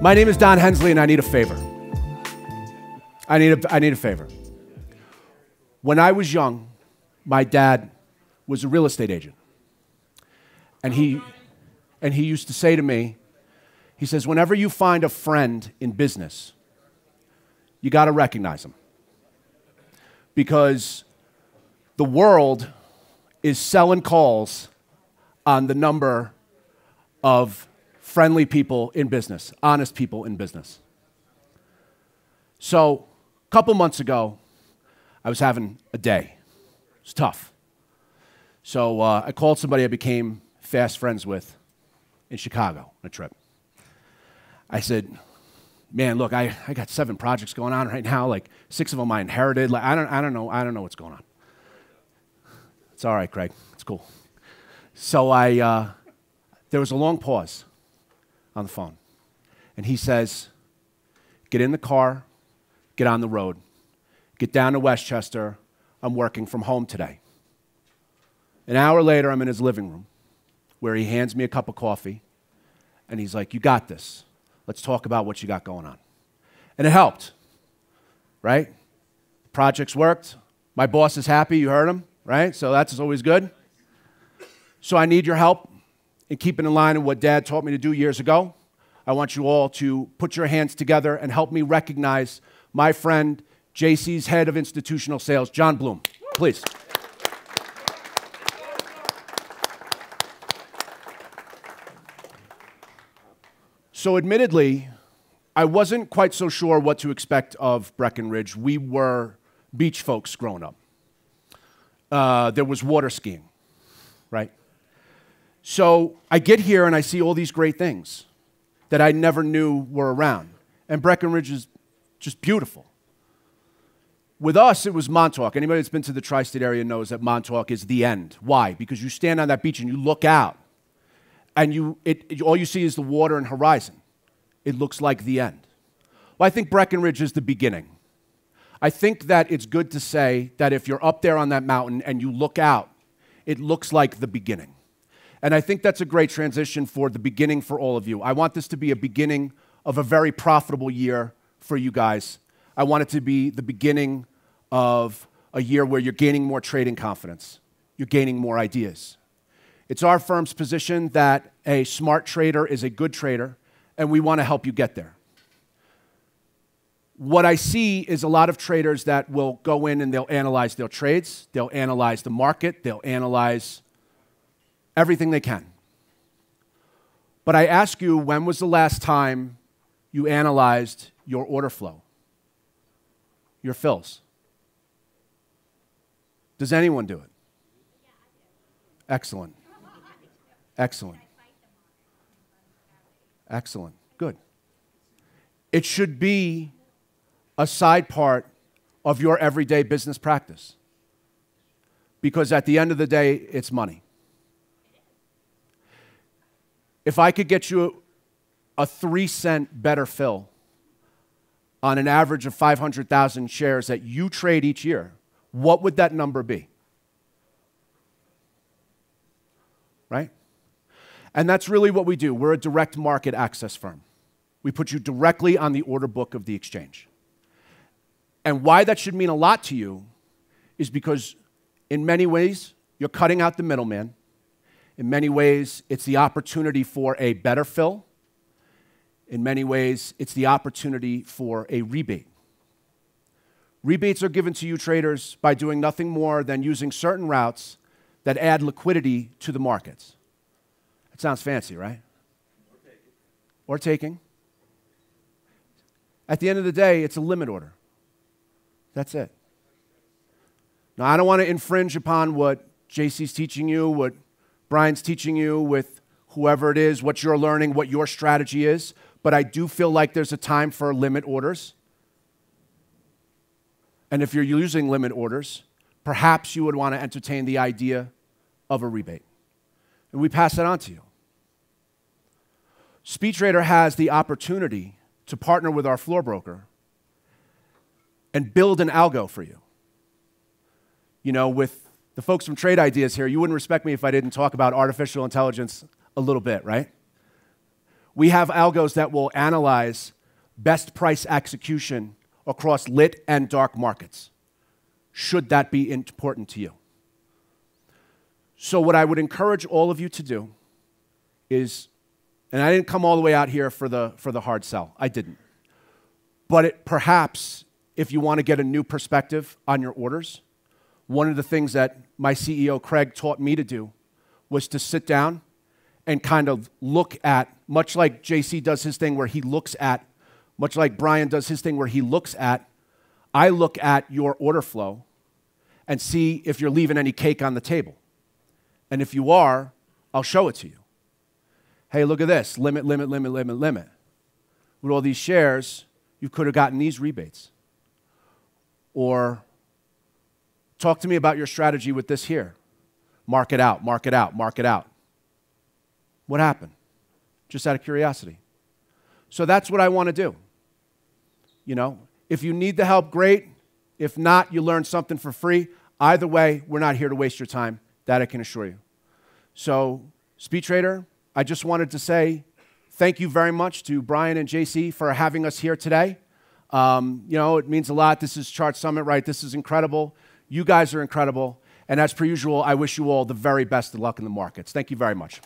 My name is Don Hensley, and I need a favor. I need a favor. When I was young, my dad was a real estate agent. And he used to say to me, he says, whenever you find a friend in business, you got to recognize them. Because the world is selling calls on the number of friendly people in business, honest people in business. So a couple months ago, I was having a day. It was tough. So I called somebody I became fast friends with in Chicago on a trip. I said, man, look, I got 7 projects going on right now. Like 6 of them I inherited. Like I don't know what's going on. It's all right, Craig. It's cool. So there was a long pause on the phone. And he says, get in the car, get on the road, get down to Westchester. I'm working from home today. An hour later, I'm in his living room where he hands me a cup of coffee. And he's like, you got this. Let's talk about what you got going on. And it helped, right? Projects worked. My boss is happy. You heard him, right? So that's always good. So I need your help in keeping in line with what Dad taught me to do years ago. I want you all to put your hands together and help me recognize my friend, JC's head of institutional sales, John Bloom. Please. So admittedly, I wasn't quite so sure what to expect of Breckenridge. We were beach folks growing up. There was water skiing, right? So I get here and I see all these great things that I never knew were around. And Breckenridge is just beautiful. With us, it was Montauk. Anybody that's been to the tri-state area knows that Montauk is the end. Why? Because you stand on that beach and you look out, and all you see is the water and horizon. It looks like the end. Well, I think Breckenridge is the beginning. I think that it's good to say that if you're up there on that mountain and you look out, it looks like the beginning. And I think that's a great transition for the beginning for all of you. I want this to be a beginning of a very profitable year for you guys. I want it to be the beginning of a year where you're gaining more trading confidence. You're gaining more ideas. It's our firm's position that a smart trader is a good trader, and we want to help you get there. What I see is a lot of traders that will go in and they'll analyze their trades, they'll analyze the market, they'll analyze everything they can. But I ask you, when was the last time you analyzed your order flow, your fills? Does anyone do it? Excellent. Excellent. Excellent. Good. It should be a side part of your everyday business practice. Because at the end of the day, it's money. If I could get you a 3-cent better fill on an average of 500,000 shares that you trade each year, what would that number be? Right? And that's really what we do. We're a direct market access firm. We put you directly on the order book of the exchange. And why that should mean a lot to you is because in many ways, you're cutting out the middleman. In many ways, it's the opportunity for a better fill. In many ways, it's the opportunity for a rebate. Rebates are given to you traders by doing nothing more than using certain routes that add liquidity to the markets. That sounds fancy, right? Or taking. At the end of the day, it's a limit order. That's it. Now, I don't want to infringe upon what JC's teaching you, what Brian's teaching you with whoever it is, what you're learning, what your strategy is, but I do feel like there's a time for limit orders. And if you're using limit orders, perhaps you would want to entertain the idea of a rebate. And we pass that on to you. SpeedTrader has the opportunity to partner with our floor broker and build an algo for you. You know, with the folks from Trade Ideas here, you wouldn't respect me if I didn't talk about artificial intelligence a little bit, right? We have algos that will analyze best price execution across lit and dark markets. Should that be important to you? So what I would encourage all of you to do is, and I didn't come all the way out here for the hard sell. I didn't. But perhaps if you want to get a new perspective on your orders, one of the things that my CEO, Craig, taught me to do was to sit down and kind of look at, much like JC does his thing where he looks at, much like Brian does his thing where he looks at, I look at your order flow and see if you're leaving any cake on the table. And if you are, I'll show it to you. Hey, look at this, limit, limit, limit, limit, limit. With all these shares, you could have gotten these rebates. Or talk to me about your strategy with this here. Mark it out, mark it out, mark it out. What happened? Just out of curiosity. So that's what I want to do. You know, if you need the help, great. If not, you learn something for free. Either way, we're not here to waste your time. That I can assure you. So, Speed Trader, I just wanted to say thank you very much to Brian and JC for having us here today. You know, it means a lot. This is Chart Summit, right? This is incredible. You guys are incredible. And as per usual, I wish you all the very best of luck in the markets. Thank you very much.